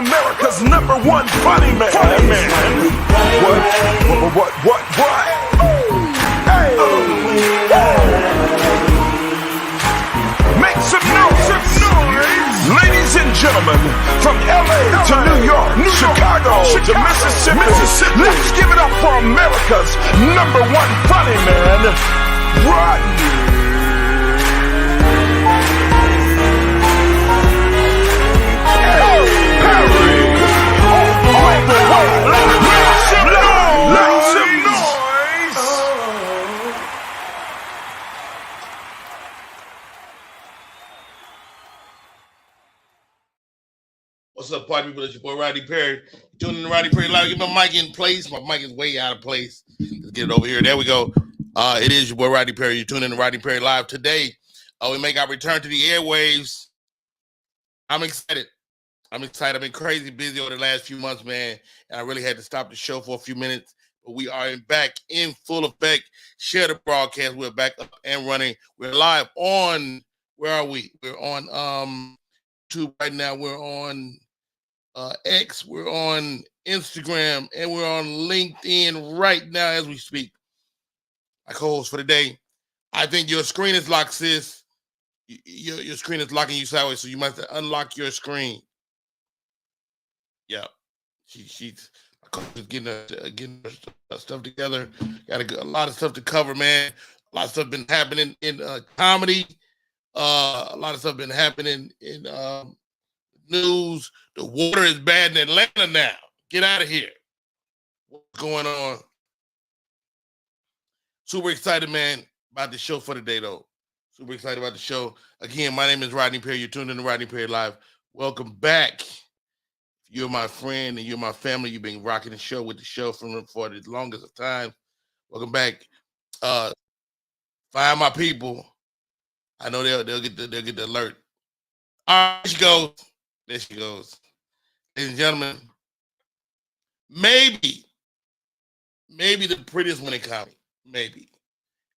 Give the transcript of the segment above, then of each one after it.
America's #1 funny man. What? Hey. Make some noise. Ladies and gentlemen, from LA to New York, Chicago to Mississippi, let's give it up for America's #1 funny man, Rodney. What's up, party people? It's your boy Rodney Perry. Tuning in to Rodney Perry Live. Get my mic in place. My mic is way out of place. Let's get it over here. There we go. It is your boy Rodney Perry. You're tuning in to Rodney Perry Live. Today, we make our return to the airwaves. I'm excited. I've been crazy busy over the last few months, man. And I really had to stop the show for a few minutes. But we are back in full effect. Share the broadcast. We're back up and running. We're live on, where are we? We're on YouTube right now. We're on X, we're on Instagram, and we're on LinkedIn right now as we speak. My co-host for the day. I think your screen is locked, sis. Your screen is locking you sideways, so you must unlock your screen. Yeah, she's getting her stuff together. Got a lot of stuff to cover, man. A lot of stuff been happening in comedy. A lot of stuff been happening in news. The water is bad in Atlanta now. Get out of here. What's going on? Super excited, man, about the show for today, though. Super excited about the show. Again, my name is Rodney Perry. You're tuned in to Rodney Perry Live. Welcome back. If you're my friend and you're my family, you've been rocking the show with the show for the longest of time. Welcome back. Find my people. I know they'll get the alert. All right, there she goes. There she goes. Ladies and gentlemen, maybe the prettiest one in comedy. Maybe.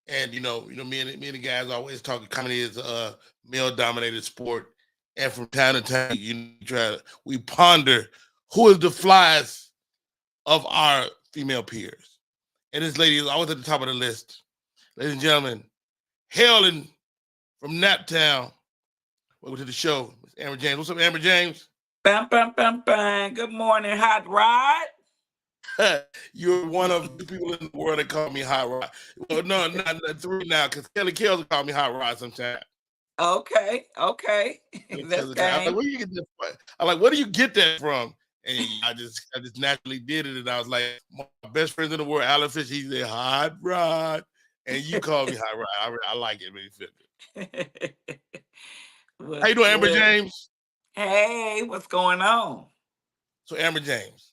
And me and the guys always talk. Comedy is a male-dominated sport, and from time to time, we ponder who is the flyest of our female peers. And this lady is always at the top of the list. Ladies and gentlemen, hailing from Naptown, welcome to the show, Miss Ambur James. What's up, Ambur James? Bam, bam, bam, bam. Good morning, Hot Rod. You're one of the people in the world that call me Hot Rod. Well, no, not three now, because Kelly Kells will call me Hot Rod sometimes. Okay. That's I'm like, where you get that from? I'm like, where do you get that from? And I just naturally did it, and I was like, my best friends in the world, Alan Fish, he said Hot Rod, and you call me Hot Rod. I like it, man. How you doing, Ambur James? Hey, what's going on? So, Ambur James.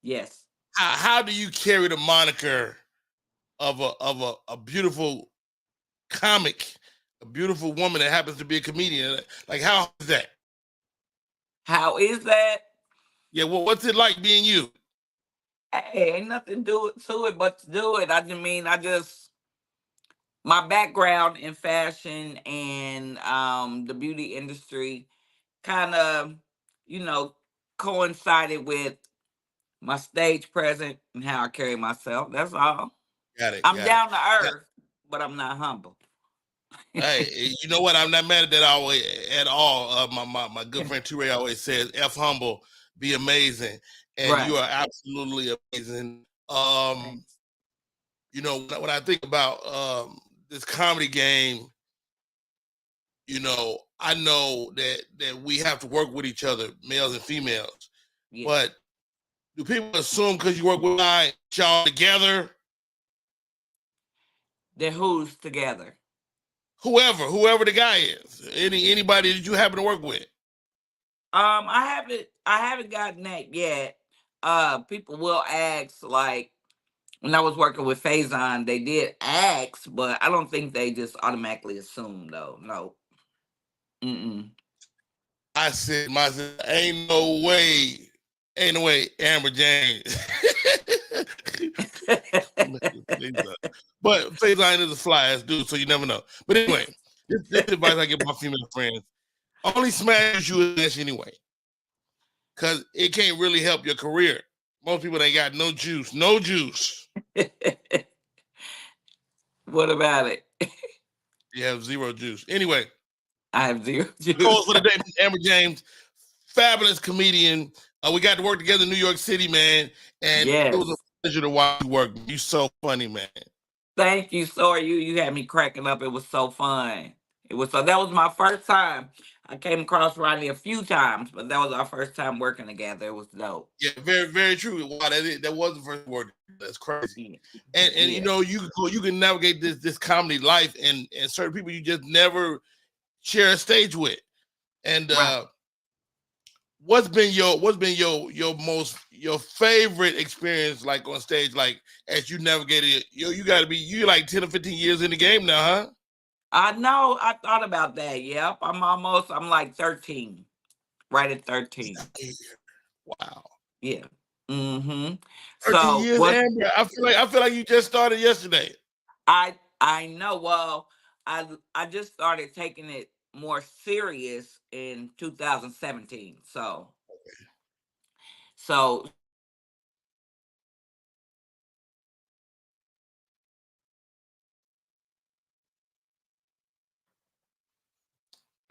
Yes. How do you carry the moniker of a beautiful comic, a beautiful woman that happens to be a comedian? Like, how is that? How is that? Yeah, well, what's it like being you? Hey, ain't nothing to it but to do it. My background in fashion and the beauty industry kind of, coincided with my stage presence and how I carry myself. That's all. Got it. I'm down to earth, but I'm not humble. Hey, you know what? I'm not mad at that at all. My good friend Touré always says, "F humble, be amazing," and right. You are absolutely amazing. When I think about this comedy game, I know that we have to work with each other, males and females. Yeah. But do people assume because you work with y'all together? They're who's together? Whoever the guy is. Anybody that you happen to work with? I haven't gotten that yet. People will ask, like when I was working with Faison, they did ask, but I don't think they just automatically assume though. No. I said myself, ain't no way, Ambur James. But Faison is a fly ass dude, so you never know. But anyway, this advice I give my female friends: only smash you ass anyway. because it can't really help your career. Most people ain't got no juice, no juice. What about it? You have zero juice. Anyway, I have zero the calls juice. for the day, Miss Amber James, fabulous comedian. We got to work together in New York City, man, and it was a Yes. pleasure to watch you work. You so funny, man. Thank you. So are you. You had me cracking up. It was so fun. It was so that was my first time. I came across Rodney a few times, but that was our first time working together. It was dope. Yeah, very, very true. Wow, that was the first word. That's crazy. Yeah. And you Yeah. know, you can navigate this comedy life and certain people you just never share a stage with. And Right. what's been your favorite experience like on stage, like as you navigated it? You gotta be you like 10 or 15 years in the game now, huh? I know. I thought about that. Yep. I'm like 13. Right at 13. Wow. Yeah. Mm-hmm. 13 So years, what Amber. I feel like you just started yesterday. I know. Well, I just started taking it more serious in 2017. So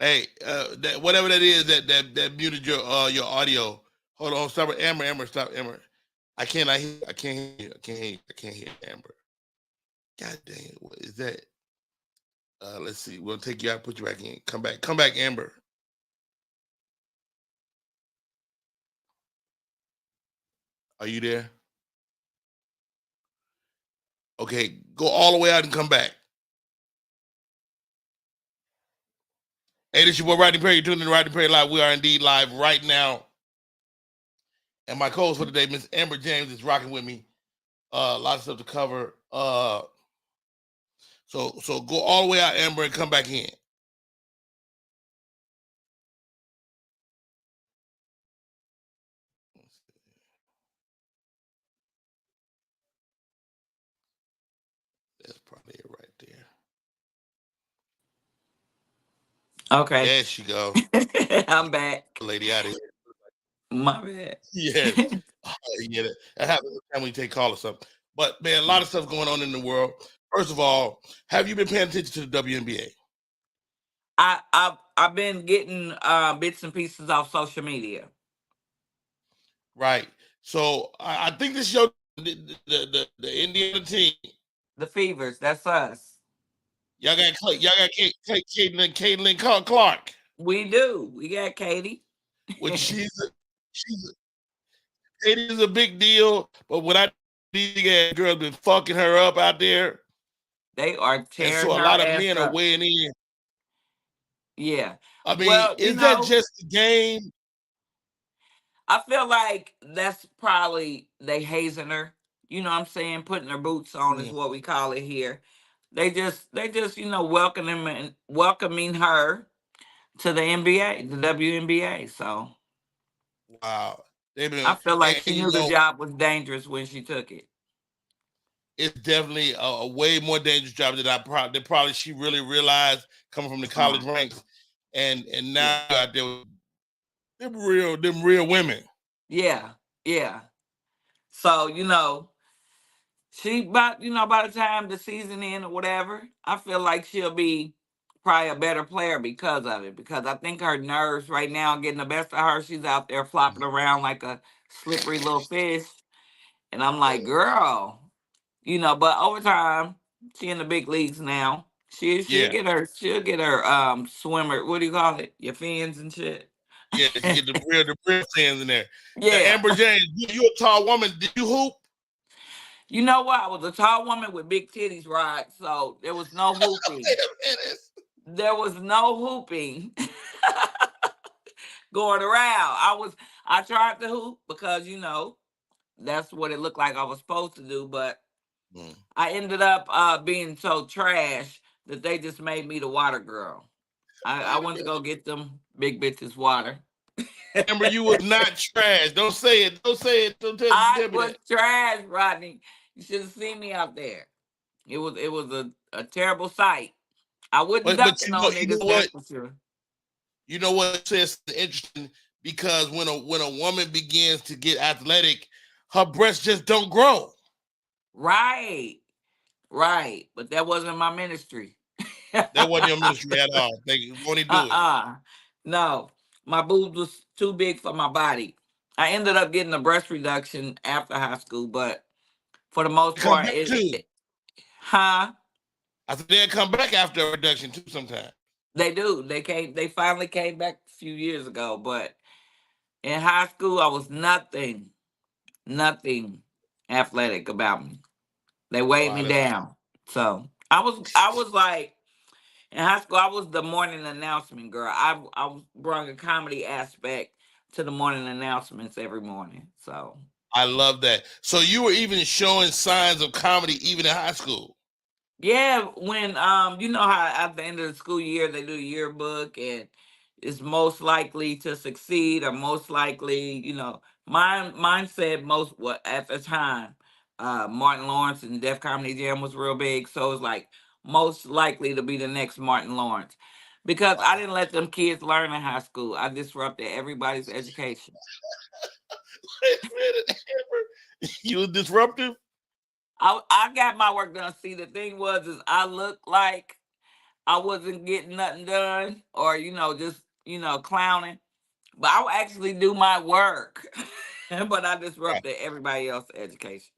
Hey, that whatever that is that muted your audio. Hold on, stop it, Amber, stop, Amber. I can't hear you. I can't hear Amber. God dang it, what is that? Let's see. We'll take you out, put you back in. Come back, Amber. Are you there? Okay, go all the way out and come back. Hey, this is your boy Rodney Perry. You're tuning in to Rodney Perry Live. We are indeed live right now. And my co-host for today, Miss Amber James, is rocking with me. A lot of stuff to cover. So go all the way out, Amber, and come back in. That's probably it right there. okay. There she go. I'm back. Lady out of here. My bad. Yes. Yeah, that happens every time we take call or something. But man, a lot of stuff going on in the world. First of all, have you been paying attention to the WNBA? I've been getting bits and pieces off social media. Right. So I think this show the Indiana team. The Fevers, that's us. Y'all got Caitlin Clark, We do. We got Katie. which she's it is a big deal. But when I these ass girls been fucking her up out there, They are and tearing so a her lot of ass men are up. weighing in. Yeah. I mean, Well, is that just the game? I feel like that's probably they hazing her. You know what I'm saying? Putting her boots on is Mm, what we call it here. They just welcoming her to the NBA, the WNBA. So wow, they've been, I feel like and she you knew the know, job was dangerous when she took it. it's definitely a way more dangerous job that probably she really realized coming from the college Uh, ranks, and yeah. now out there with them real women. Yeah. Yeah. So, by the time the season end or whatever, I feel like she'll be probably a better player because of it. Because I think her nerves right now getting the best of her. She's out there flopping around like a slippery little fish. And I'm like, girl, but over time, she in the big leagues now. She'll Yeah, get her swimmer, what do you call it? Your fins and shit. yeah, you get the real fans in there. Now, Yeah. Amber James, you a tall woman. Did you hoop? You know what? I was a tall woman with big titties, right? So there was no hooping. Wait a minute. There was no hooping going around. I tried to hoop because that's what it looked like I was supposed to do, but Mm. I ended up being so trash that they just made me the water girl. I Wait a went to minute. go get them big bitches water. Amber, you was not trash. Don't say it. Don't say it. Don't I tell me was that. trash, Rodney. You should have seen me out there. It was a terrible sight. I wouldn't But dunk it you know on you know niggas, what that's for sure. you know what says interesting. because when a woman begins to get athletic, her breasts just don't grow. Right. Right. But that wasn't my ministry. That wasn't your ministry at all. They won't he do it. No. My boobs was too big for my body. I ended up getting a breast reduction after high school, but for the most Come part, back too. huh? I said they'll come back after a reduction too sometimes. They do. They finally came back a few years ago, but in high school I was nothing athletic about me. They weighed Wow, me that's down. So I was like in high school I was the morning announcement girl. I brought a comedy aspect to the morning announcements every morning. So I love that. So you were even showing signs of comedy even in high school. yeah, when you know how at the end of the school year they do a yearbook and it's most likely to succeed or most likely, mine said most what at the time, Martin Lawrence and Def Comedy Jam was real big. So it's like most likely to be the next Martin Lawrence. Because I Wow. didn't let them kids learn in high school. I disrupted everybody's education. Wait a minute, Amber. You were disruptive? I got my work done. See, the thing was is I looked like I wasn't getting nothing done or, just, clowning. But I would actually do my work. But I Right. disrupted everybody else's education.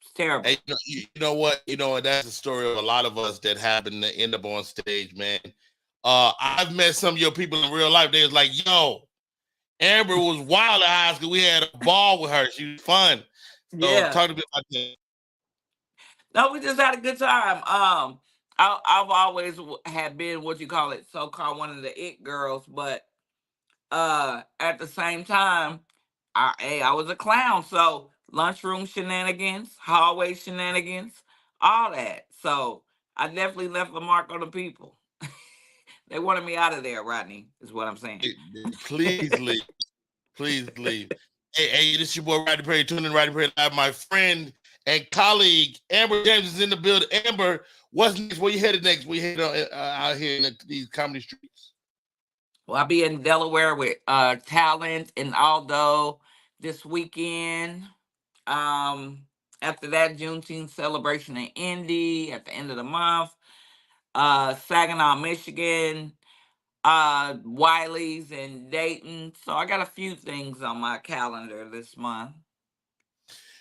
It's Hey, terrible. you know what? You know, that's the story of a lot of us that happen to end up on stage, man. I've met some of your people in real life. They was like, yo, Amber was wild at high school. We had a ball with her. She was fun. So Yeah. talk to me about that. No, we just had a good time. I've always had been what you call it, so called one of the it girls, but at the same time, I was a clown, so lunchroom shenanigans, hallway shenanigans, all that. So I definitely left a mark on the people. They wanted me out of there, Rodney, is what I'm saying. Please leave. Please leave. Hey, this is your boy Rodney Perry, tuning in Rodney Perry Live. My friend and colleague Amber James is in the building. Amber, what's next? Where you headed next? We headed out here in these comedy streets. Well, I'll be in Delaware with Talent and Aldo this weekend. Um, After that, Juneteenth celebration in Indy at the end of the month. Saginaw, Michigan, Wiley's in Dayton. So I got a few things on my calendar this month.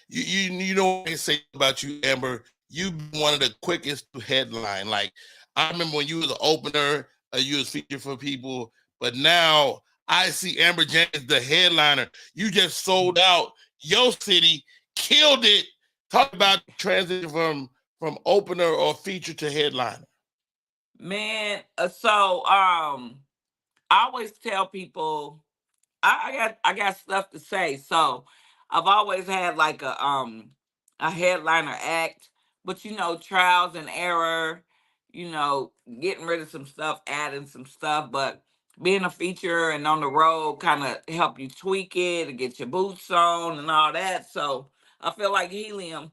You know what I can say about you, Amber? You've been one of the quickest to headline. Like I remember when you was an opener, you was featured for people, but now I see Amber James the headliner. You just sold out your city, killed it. Talk about transition from opener or feature to headliner. Man, I always tell people I got stuff to say. So I've always had like a headliner act, but trials and error, getting rid of some stuff, adding some stuff, but being a feature and on the road kind of help you tweak it and get your boots on and all that. So I feel like Helium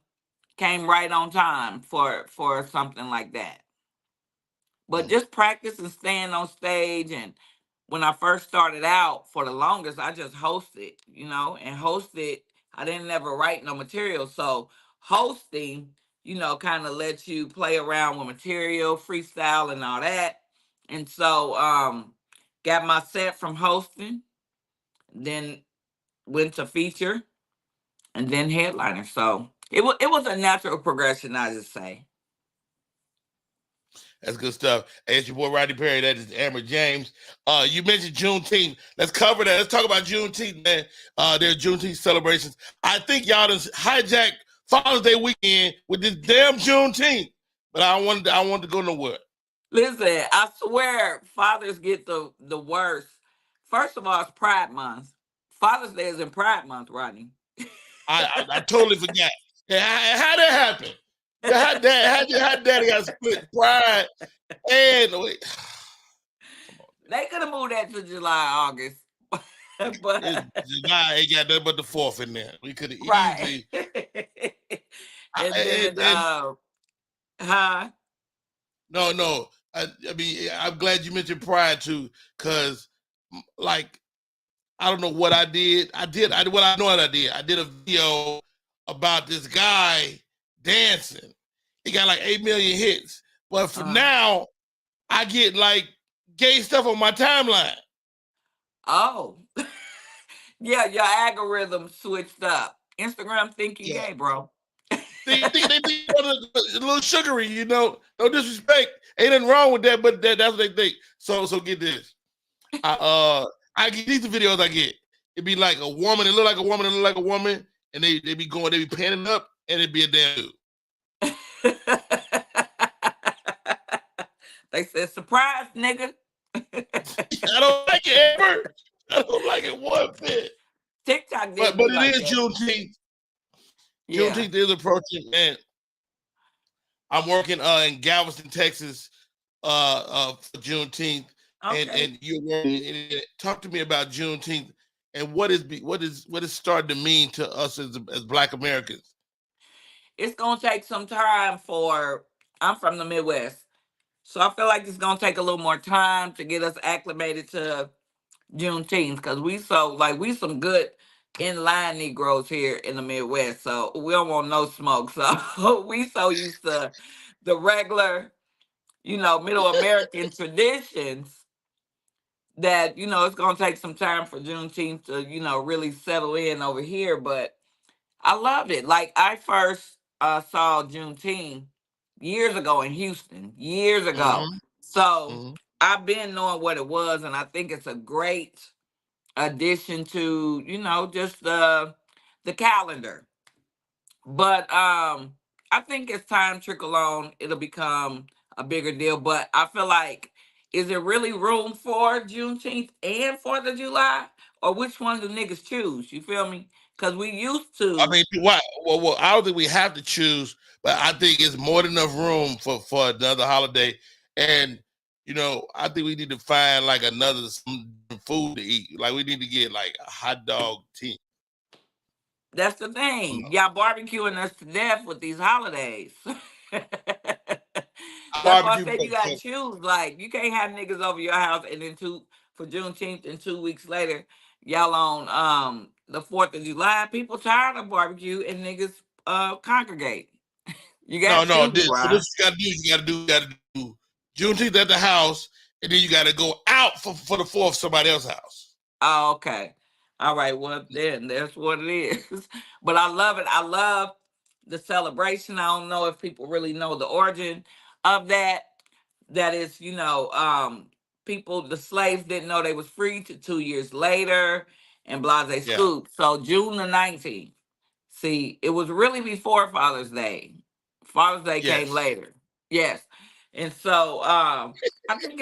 came right on time for something like that. But Mm. just practice and staying on stage. And when I first started out, for the longest, I just hosted, and hosted. I didn't ever write no material. So hosting, kind of lets you play around with material, freestyle, and all that. And so, got my set from hosting, then went to feature, and then headliner. So it was a natural progression, I just say. That's good stuff. Hey, it's your boy Rodney Perry. That is Amber James. You mentioned Juneteenth. Let's cover that. Let's talk about Juneteenth, man. Their Juneteenth celebrations. I think y'all done hijacked Father's Day weekend with this damn Juneteenth. But I wanted to go nowhere. Listen, I swear fathers get the worst. First of all, it's Pride Month. Father's Day is in Pride Month, Rodney. I totally forgot. Hey, how that happen? How daddy got split pride and wait. They could have moved that to July, August. It's But July ain't got nothing but the fourth in there. We could have right. easily And then and huh? no. I mean, I'm glad you mentioned pride too, because like I don't know what I did. I know what I did. I did a video about this guy dancing. He got like 8 million hits. But for now, I get like gay stuff on my timeline. Oh. Yeah, your algorithm switched up. Instagram think you gay, bro. They think a little sugary, you know. No disrespect. Ain't nothing wrong with that, but that's what they think. So get this. I get these videos I get. It'd be like a woman, it look like a woman, it look like a woman, and they be panning up, and it'd be a damn dude. They said, surprise, nigga. I don't like it ever. I don't like it one bit. TikTok but but it like is that. Juneteenth. Yeah. Juneteenth is approaching, and I'm working in Galveston, Texas, for Juneteenth. Okay. And you're working. Talk to me about Juneteenth and what is starting to mean to us as Black Americans. It's gonna take some time I'm from the Midwest. So I feel like it's gonna take a little more time to get us acclimated to Juneteenth because we some good in line Negroes here in the Midwest. So we don't want no smoke. So we so used to the regular, middle American traditions that, it's gonna take some time for Juneteenth to, really settle in over here. But I love it. Like I first saw Juneteenth years ago in Houston, years ago. Mm-hmm. So Mm-hmm. I've been knowing what it was, and I think it's a great addition to, just the calendar. But I think as time trickle on, it'll become a bigger deal. But I feel like, is there really room for Juneteenth and 4th of July? Or which one do niggas choose? You feel me? Because we used to. I mean, why? Well, I don't think we have to choose, but I think it's more than enough room for another holiday. And I think we need to find like some food to eat. Like we need to get like a hot dog tea. That's the thing. Y'all barbecuing us to death with these holidays. That's why I said you gotta choose. Like, you can't have niggas over your house and then for Juneteenth and 2 weeks later, y'all on the 4th of July. People tired of barbecue and niggas congregate. You gotta choose, So this you gotta do Juneteenth at the house, and then you gotta go out for the 4th somebody else's house. Oh, okay. All right, well then that's what it is. But I love it. I love the celebration. I don't know if people really know the origin of that. That is, people, the slaves didn't know they was free to 2 years later and blase scoop. So June the 19th. See, it was really before Father's Day. Father's Day came later. Yes. And so I think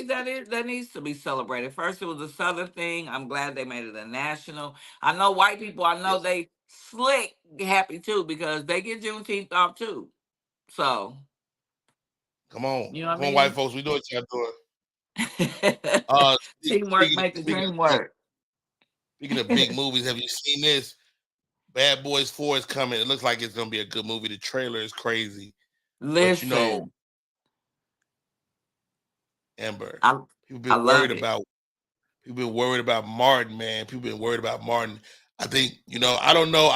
that needs to be celebrated. First it was a Southern thing. I'm glad they made it a national. I know white people, they slick happy too because they get Juneteenth off too. So come on. You know what Come on, white folks, we know what y'all doing. Teamwork make the dream work. Speaking of big movies, have you seen this? Bad Boys 4 is coming. It looks like it's gonna be a good movie. The trailer is crazy. Listen, but Amber, people been worried about Martin, man. People been worried about Martin. I think, I don't know.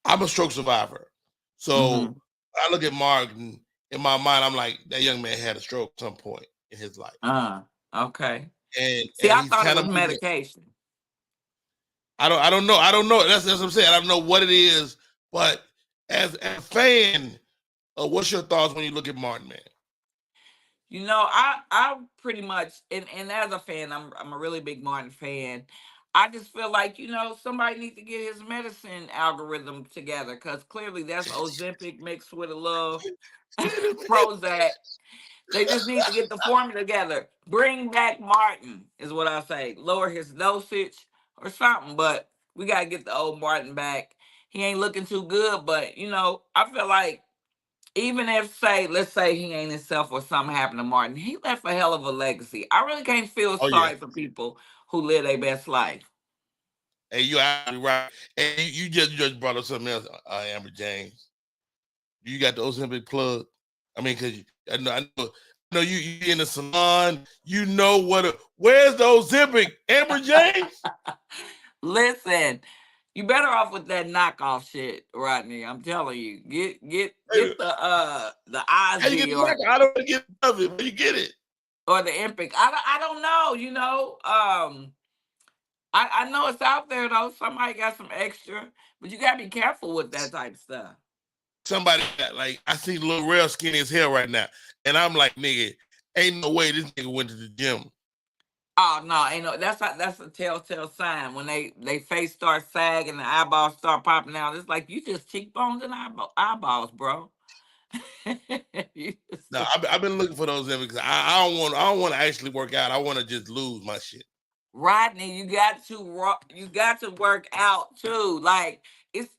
I'm a stroke survivor. So I look at Martin, in my mind, I'm like, that young man had a stroke at some point in his life. Okay. And I thought it was medication. I don't know. That's what I'm saying. I don't know what it is, but as a fan, what's your thoughts when you look at Martin, man? I pretty much, and as a fan, I'm a really big Martin fan. I just feel like, somebody needs to get his medicine algorithm together because clearly that's Ozempic mixed with a little Prozac. They just need to get the formula together. Bring back Martin is what I say. Lower his dosage or something, but we got to get the old Martin back. He ain't looking too good, but, I feel like even if, let's say he ain't himself or something happened to Martin, he left a hell of a legacy. I really can't feel sorry for people who live their best life. Hey, you're absolutely right. And you just brought up something else, Ambur James. You got the Ozempic plug. I mean, because I know you in the salon. You know where's the Ozempic, Ambur James? Listen, you better off with that knockoff shit, Rodney. I'm telling you. Hey, Get the how you get Ozzy the knock? I don't get of it. Where you get it? or the Impic. I don't know, you know. I know it's out there though. Somebody got some extra, but you gotta be careful with that type of stuff. Somebody got like I see Lil Rel skinny as hell right now, and I'm like, nigga, ain't no way this nigga went to the gym. Oh no, ain't no. That's a telltale sign when they face start sagging and the eyeballs start popping out. It's like you just cheekbones and eyeballs, bro. You No, just- I've been looking for those because I don't want to actually work out. I want to just lose my shit. Rodney, you got to work out too. Like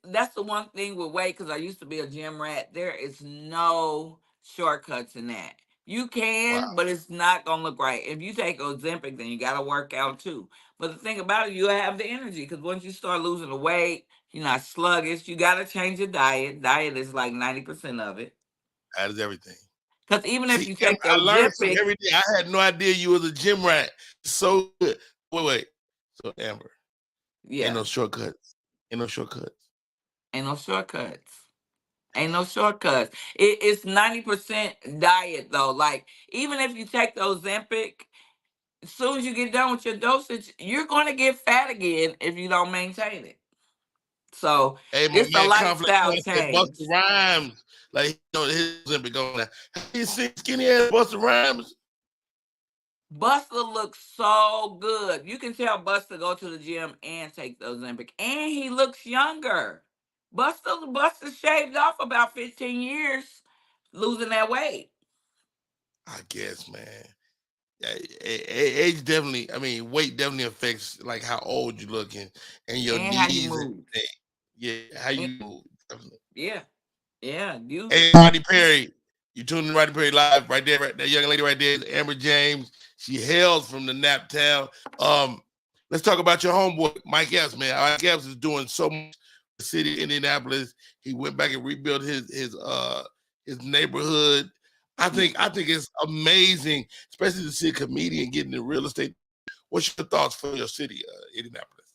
that's the one thing with weight because I used to be a gym rat. There is no shortcuts in that. You Wow, can, but it's not gonna look right. If you take Ozempic, then you gotta work out too. But the thing about it, you have the energy because once you start losing the weight, you're not sluggish. You gotta change your diet. Diet is like 90% of it. that is everything. Because even if See, you Amber, take the I learned something Ozempic, every day. I had no idea you was a gym rat. So good. Wait. So Amber, ain't yeah, no shortcuts. Ain't no shortcuts. ain't no shortcuts. Ain't no shortcuts. It's 90% diet though. Like even if you take those Ozempic, as soon as you get done with your dosage, you're gonna get fat again if you don't maintain it. So Hey, my it's a man, Conflict lifestyle Man said change. Busta Rhymes. Like, you know, his Olympic going now. You see skinny ass Busta Rhymes? Buster looks so good. You can tell Buster go to the gym and take the Ozempic, and he looks younger. Buster shaved off about 15 years losing that weight. I guess, man. Yeah, age definitely, I mean, weight definitely affects like how old you look and your And how you knees and move. yeah, how And- you move. Definitely. yeah, yeah. You Hey, Roddy Perry, you tuned in to Roddy Perry live right there. Right, that young lady right there is Amber James. She hails from the Nap Town. Let's talk about your homeboy, Mike Epps, man. Mike Epps is doing so much in the city of Indianapolis. He went back and rebuilt his neighborhood. I think it's amazing, especially to see a comedian getting in real estate. What's your thoughts for your city, Indianapolis?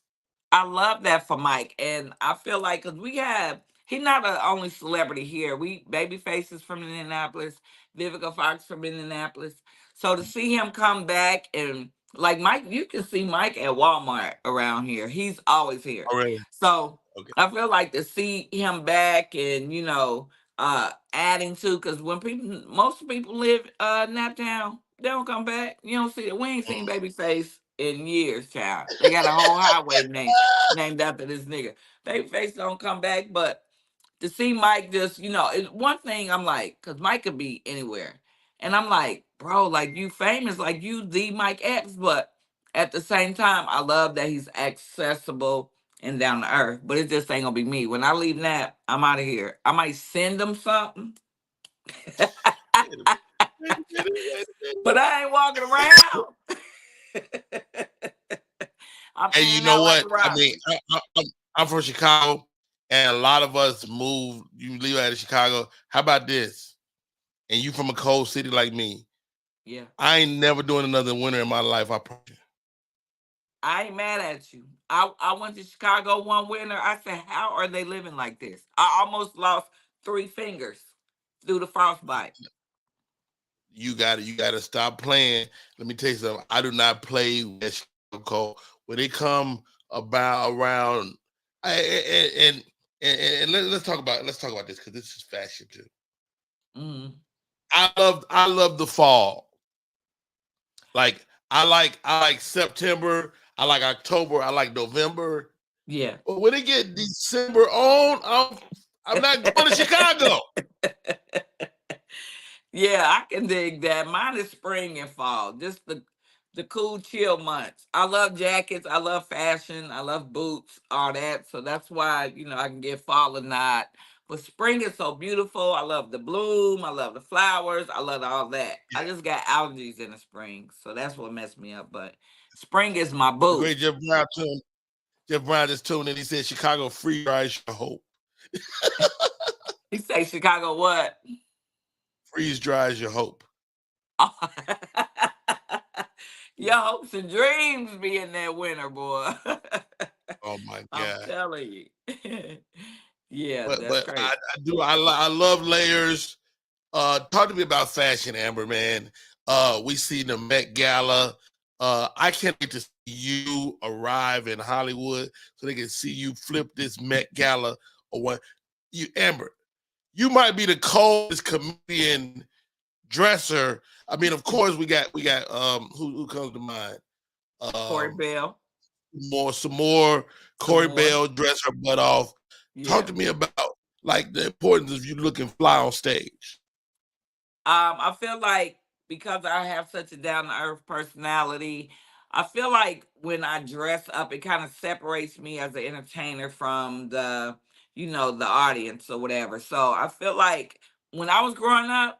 I love that for Mike, and I feel like because we have he's not the only celebrity here. We Babyface is from Indianapolis, Vivica Fox from Indianapolis. So to see him come back and like Mike, you can see Mike at Walmart around here. He's always here. Oh, really? So Okay. I feel like to see him back and adding to because when most people live Naptown, they don't come back. You don't see it. We ain't seen Babyface in years, child. They got a whole highway named after this nigga. Babyface don't come back, but to see Mike just, it's one thing I'm like, because Mike could be anywhere. And I'm like, bro, like you famous, like you the Mike Epps, but at the same time, I love that he's accessible and down to earth. But it just ain't gonna be me. When I leave Nap, I'm out of here. I might send him something, Wait a minute. Wait a minute. Wait a minute. but I ain't walking around. I'm And in you and know out like what? a I mean, robber. I'm from Chicago, and a lot of us move. You leave out of Chicago. How about this? And you from a cold city like me. Yeah. I ain't never doing another winter in my life. I promise you. I ain't mad at you. I went to Chicago one winter. I said, how are they living like this? I almost lost 3 fingers through the frostbite. You gotta stop playing. Let me tell you something. I do not play with Chicago cold. When they come about around, I, and let's talk about this because this is fashion too. Mm, I love the fall. Like I like September. I like October. I like November. yeah. But when it get December on, I'm not going to Chicago. Yeah, I can dig that. Mine is spring and fall, just the cool, chill months. I love jackets. I love fashion. I love boots, all that. So that's why I can get fall or not. But spring is so beautiful. I love the bloom. I love the flowers. I love all that. I just got allergies in the spring, so that's what messed me up. But spring is my The boo. great Jeff Brown tuned. Jeff Brown just tuned in. He said Chicago free rise your hope. He say Chicago what? Freeze dries your hope. Your hopes and dreams be in that winter, boy. Oh my I'm God. telling you. Yeah, But that's but crazy. I love layers. Talk to me about fashion, Amber, man. We see the Met Gala. I can't wait to see you arrive in Hollywood so they can see you flip this Met Gala or what you Amber. You might be the coldest comedian dresser. I mean, of course, we got who comes to mind? Corey Um Bell, some more some Corey more. Bell dress her butt off. Talk Yeah. to me about like the importance of you looking fly on stage. I feel like because I have such a down to earth personality, I feel like when I dress up, it kind of separates me as an entertainer from the audience or whatever. So I feel like when I was growing up,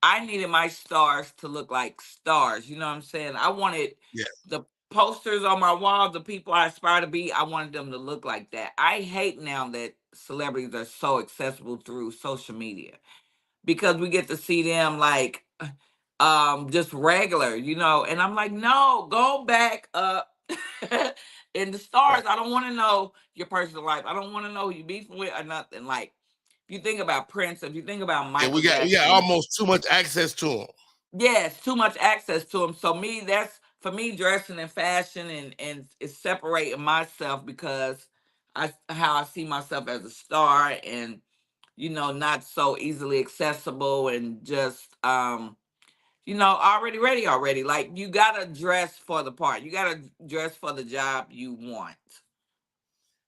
I needed my stars to look like stars. You know what I'm saying? I wanted Yeah. the posters on my wall, the people I aspire to be, I wanted them to look like that. I hate now that celebrities are so accessible through social media because we get to see them like just regular, and I'm like, no, go back up in the stars. Right. I don't want to know your personal life. I don't want to know who you beefing with or nothing. Like, if you think about Prince, if you think about Yeah, Michael we got Jackson, almost too much access to them. yes, too much access to them. So that's for me, dressing in fashion and it's separating myself because how I see myself as a star and not so easily accessible and just already ready already. Like, you gotta dress for the part. You gotta dress for the job you want.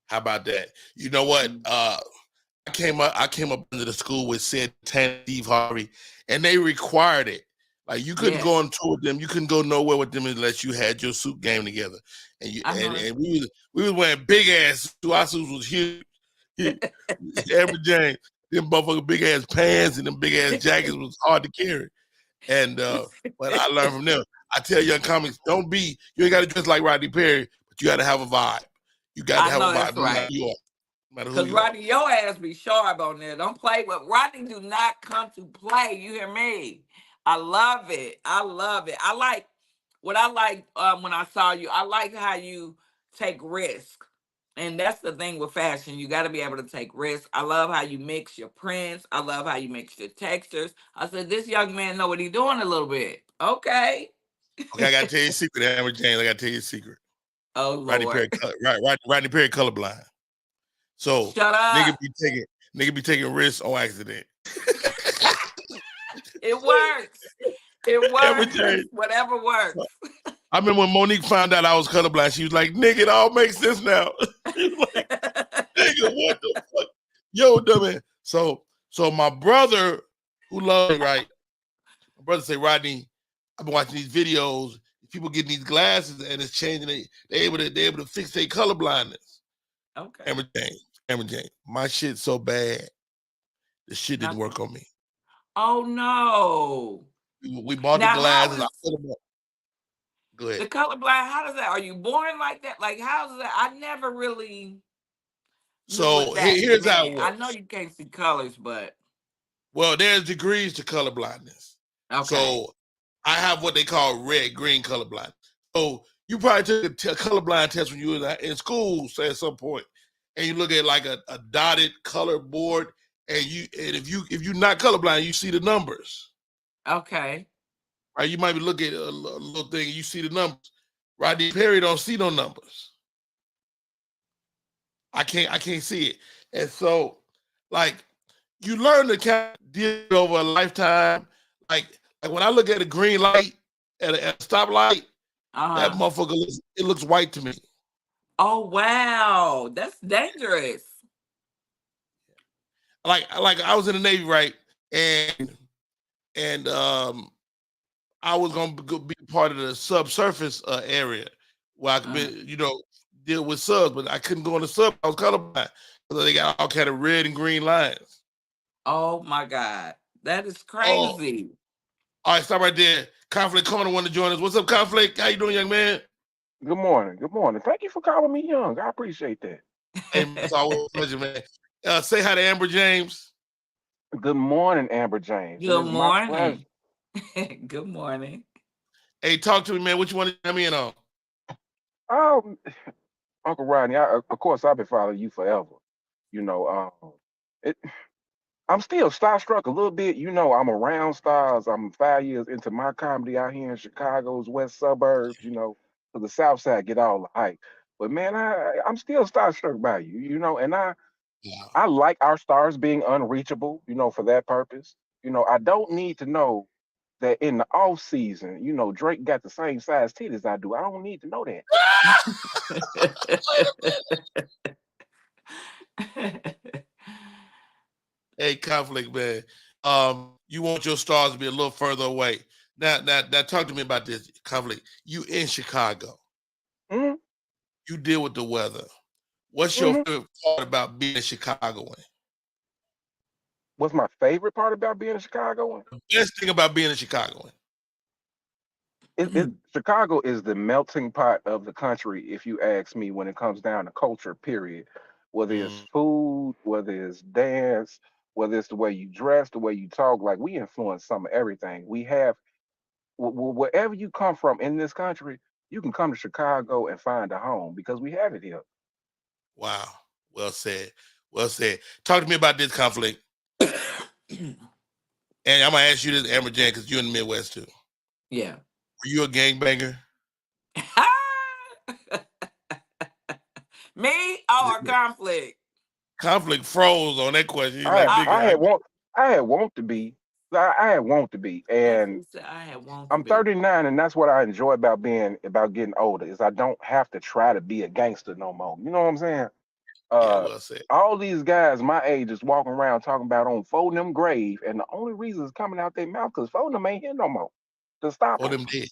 How about that? You know what? Mm. I came up into the school with said Steve Harvey, and they required it. Like you couldn't go Yes, on tour with them. You couldn't go nowhere with them unless you had your suit game together. And you I and, know and we was wearing big ass suits. Our suits was huge. that's Amber James, them motherfucking big ass pants and them big ass jackets was hard to carry. And but I learned from them. I tell young comics, you ain't got to dress like Rodney Perry, but you got to have a vibe. You got to I have a know vibe, that's no matter right. who you are, no matter who Cause you are. Rodney, your ass be sharp on there. Don't play with Rodney. Do not come to play. You hear me? I love it. I love it. I like what I like when I saw you. I like how you take risk, and that's the thing with fashion. You got to be able to take risks. I love how you mix your prints. I love how you mix your textures. I said this young man know what he's doing a little bit. Okay. Okay, I gotta tell you a secret, Amber James. I gotta tell you a secret. Oh Rodney Lord. Perry, Rodney Perry, colorblind. So Shut nigga up. be taking risks on accident. It works. It Amber works. James. Whatever works. I remember when Monique found out I was colorblind. She was like, "Nigga, it all makes sense now." She was like, "Nigga, what the fuck, yo, dummy." So my brother, who loves me, right? My brother say, Rodney, I've been watching these videos. People getting these glasses and it's changing. They able to fix their color blindness. Okay. Amber Jane, my shit's so bad. The shit didn't Not work on me. Oh no. We bought the Now how glasses. I is put them up. Go ahead. the colorblind? How does that? Are you born like that? Like, how's that? I never really knew what So that here's how it meant. I know works. you can't see colors, but Well, there's degrees to color blindness. okay. So I have what they call red green color blind. So you probably took a colorblind test when you were in school, say at some point, and you look at like a dotted color board, and if you're not colorblind, you see the numbers. Okay. Right? You might be looking at a little thing, and you see the numbers. Rodney Perry don't see no numbers. I can't see it, and so like you learn to kind of deal over a lifetime. Like when I look at a green light at a stoplight, that Uh-huh. motherfucker looks white to me. Oh wow. That's dangerous. Like I was in the Navy, right? And I was gonna be part of the subsurface area where I could Uh-huh. be, deal with subs, but I couldn't go in the sub. I was colorblind. So they got all kind of red and green lines. Oh my God. That is Oh, crazy. all right, stop right there. Conflict Corner want to join us. What's up, Conflict? How you doing, young man? Good morning. Good morning. Thank you for calling me young. I appreciate that. Hey, man, it's always a pleasure, man. Say hi to Amber James. Good morning, Amber James. It Good is my pleasure. morning. Good morning. Hey, talk to me, man. What you want to come in on? Um, Uncle Rodney, of course, I've been following you forever. You know, it, I'm still starstruck a little bit. You know, I'm around stars. I'm 5 years into my comedy out here in Chicago's west suburbs. You know, to the south side get all the hype. But man, I'm still starstruck by you. You know, and Yeah. I like our stars being unreachable. You know, for that purpose. You know, I don't need to know that in the off season, you know, Drake got the same size titties I do. I don't need to know that. Wait a minute. Hey, conflict, man. You want your stars to be a little further away. Now, talk to me about this conflict. You in Chicago. Hmm. You deal with the weather. What's your Hmm. favorite part about being a Chicagoan? What's my favorite part about being a Chicagoan? Best thing about being a Chicagoan. Chicago is the melting pot of the country, if you ask me, when it comes down to culture, period. Whether it's Mm, food, whether it's dance, whether it's the way you dress, the way you talk, like we influence some of everything. We have, wherever you come from in this country, you can come to Chicago and find a home because we have it here. wow. Well said. Well said. Talk to me about this conflict. And I'm gonna ask you this, Amber Jan, because you're in the Midwest too. Yeah. Were you a gangbanger? Me or conflict? Conflict froze on that question. He's I like, had, Uh, nigga, I had want to be, I had want to be, that's and who said I had want to I'm be. 39, and that's what I enjoy about getting older is I don't have to try to be a gangster no more. You know what I'm saying? yeah, Uh, well said. all these guys my age is walking around talking about on folding them grave, and the only reason it's coming out their mouth because folding them ain't here no more to stop For them. them dead.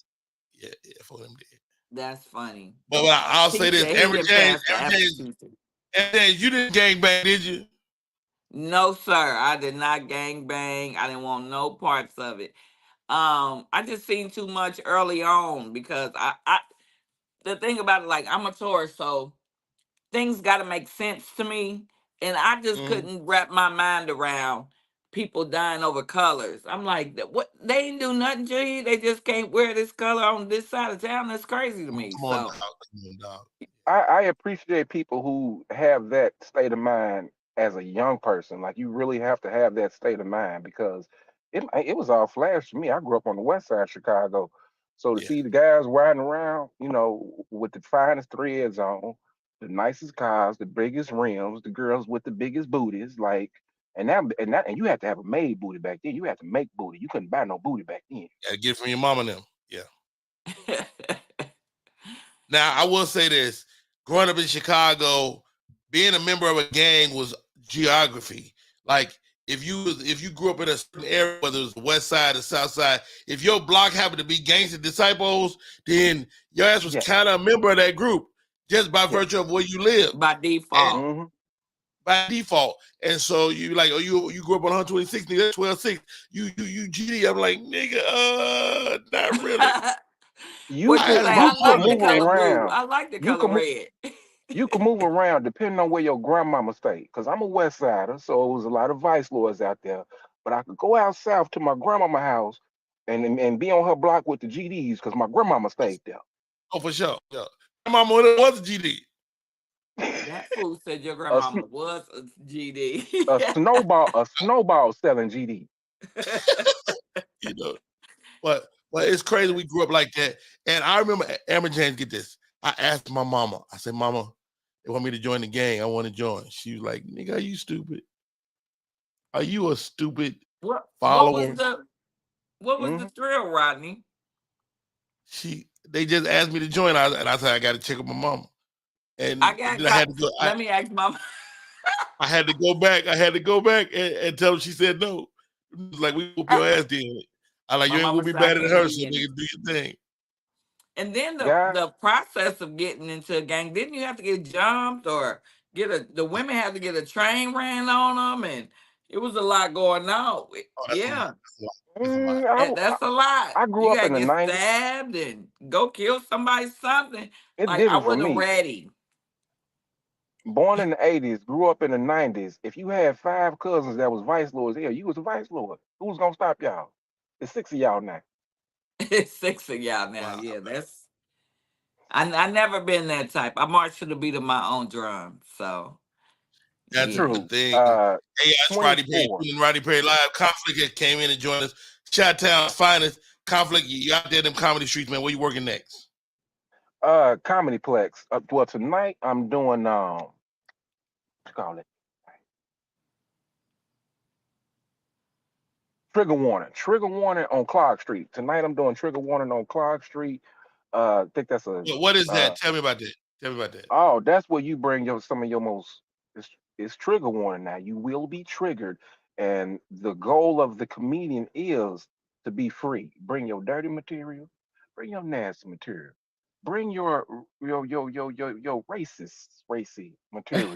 Yeah, for them dead. That's funny. But I'll say He this, said he didn't pass the Amber James, aptitude. Amber James, you didn't gangbang, did you? No, sir. I did not gang bang. I didn't want no parts of it. I just seen too much early on because I the thing about it, like I'm a Taurus, so things got to make sense to me, and I just Mhm. couldn't wrap my mind around people dying over colors. I'm like, What? They ain't do nothing to you. They just can't wear this color on this side of town. That's crazy to me. Come on, So dog. Come on, dog. I appreciate people who have that state of mind as a young person. Like you really have to have that state of mind because it was all flash to me. I grew up on the west side of Chicago. So to Yeah. see the guys riding around, you know, with the finest threads on, the nicest cars, the biggest rims, the girls with the biggest booties, like and you had to have a made booty back then. You had to make booty. You couldn't buy no booty back then. Gotta get it from your mom and them. Yeah. Now I will say this: growing up in Chicago, being a member of a gang was geography. Like if you grew up in a certain area, whether it was the west side or south side, if your block happened to be gangster disciples, then your ass was Yeah, kind of a member of that group just by yeah. virtue of where you live. By And default. Hmm. by default. And so you like, oh, you grew up on 126, nigga, 12-6. You GD. I'm like, nigga, not really. You What I you had say? a you I group could of like the them. move color blue. around. I like the You color could move. red. You can move around depending on where your grandmama stayed. Because I'm a West Sider, so it was a lot of vice lords out there. But I could go out south to my grandmama house and be on her block with the GDs because my grandmama stayed there. Oh, for sure. Yeah. My mama was a GD. That fool said your a, grandmama sn- was a GD. a snowball selling GD. You know, but it's crazy we grew up like that. And I remember Amber James, get this. I asked my mama, I said, Mama, they want me to join the gang. I want to join. She was like, nigga, are you stupid? Are you a stupid What was follower? Hmm. the thrill, Rodney? They just asked me to join. And I said, I gotta check with my mama. I And got then I had to go, let me ask mama. I had to go back. I had to go back and tell her she said no. It was like, we whoop your ass then. I like, My you ain't mama gonna be said I better than can't her, so be in it. nigga, do your thing. And then Guys, the process of getting into a gang, didn't you have to get jumped or the women had to get a train ran on them, and it was a lot going on. Oh, that's a lot. Yeah, That's a lot. That's a lot. mm, I, that's a lot. I grew You up gotta in the get 90s. stabbed and go kill somebody, something. It's Like I different from wasn't me. ready. Born in the 80s, grew up in the 90s. If you had 5 cousins that was vice lords, hell, you was a vice lord. Who's gonna stop y'all? It's 6 of y'all now. It's 6 of y'all now. Wow. Yeah, that's I never been that type. I march to the beat of my own drum. So That's a yeah. good True. thing. Hey, that's Roddy Perry. 24. Roddy Perry Live. Conflict has came in and joined us. Chi-Town's finest. Conflict, you out there in them comedy streets, man. Where you working next? Comedyplex. Well, tonight I'm doing what you call it? Trigger warning. Trigger warning on Clark Street. Tonight I'm doing trigger warning on Clark Street. I think that's a What is uh that? Tell me about that. Tell me about that. oh, that's where you bring some of your most it's trigger warning now. You will be triggered. And the goal of the comedian is to be free. Bring your dirty material, bring your nasty material, bring your racist racy material.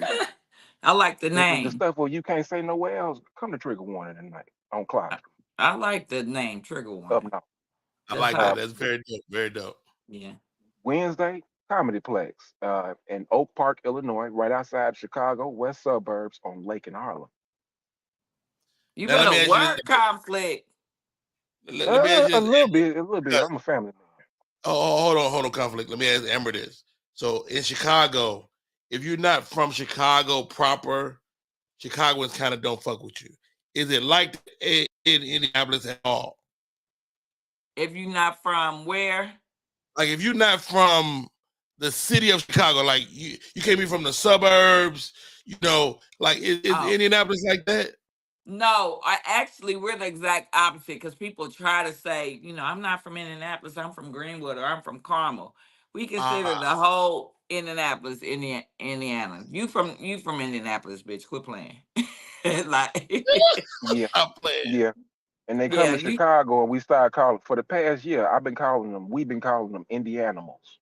I like the The name. stuff where you can't say nowhere else. Come to trigger warning tonight on Clark I, Street. I like the name Trigger Up Warning. north. I That's like that. Uh, hot. That's very dope. Very dope. Yeah. Wednesday, Comedyplex in Oak Park, Illinois, right outside Chicago, west suburbs on Lake and Harlem. You Now let better me ask you work Conflict. this. Let me ask you A this. little bit, a little bit. Because, I'm a family man. hold on, conflict. Let me ask Amber this. So in Chicago, if you're not from Chicago proper, Chicagoans kind of don't fuck with you. Is it like in Indianapolis at all? If you're not from where? Like if you're not from the city of Chicago, like you can't be from the suburbs, like is Oh. Indianapolis like that? No, we're the exact opposite because people try to say, I'm not from Indianapolis, I'm from Greenwood or I'm from Carmel. We consider Ah, the whole Indianapolis, Indiana. You from Indianapolis, bitch. Quit playing. Like, Yeah, I'm playing. yeah. And they come yeah, to Chicago and we start calling for the past year. We've been calling them Indianimals.